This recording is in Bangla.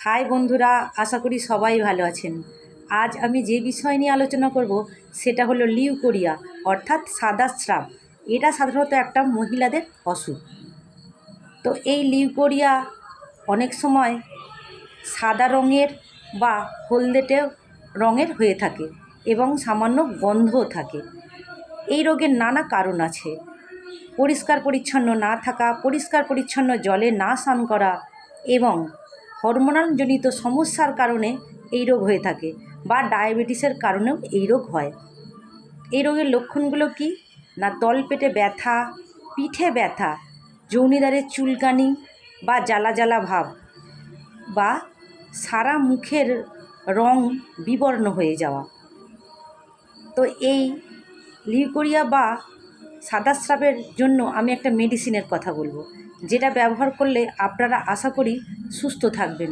হাই বন্ধুরা, আশা করি সবাই ভালো আছেন। আজ আমি যে বিষয় নিয়ে আলোচনা করব সেটা হলো লিউকোরিয়া অর্থাৎ সাদা স্রাব। এটা সাধারণত একটা মহিলাদের অসুখ। তো এই লিউকোরিয়া অনেক সময় সাদা রঙের বা হলদেটে রঙের হয়ে থাকে এবং সামান্য গন্ধও থাকে। এই রোগের নানা কারণ আছে। পরিষ্কার পরিচ্ছন্ন না থাকা, পরিষ্কার পরিচ্ছন্ন জলে না স্নান করা এবং হরমোনালজনিত সমস্যার কারণে এই রোগ হয়ে থাকে বা ডায়াবেটিসের কারণেও এই রোগ হয়। এই রোগের লক্ষণগুলো কি না, তলপেটে ব্যথা, পিঠে ব্যথা, যৌনিদ্বারের চুলকানি বা জ্বালা জ্বালা ভাব বা সারা মুখের রং বিবর্ণ হয়ে যাওয়া। তো এই লিউকোরিয়া বা সাদা স্রাবের জন্য আমি একটা মেডিসিনের কথা বলবো, যেটা ব্যবহার করলে আপনারা আশা করি সুস্থ থাকবেন।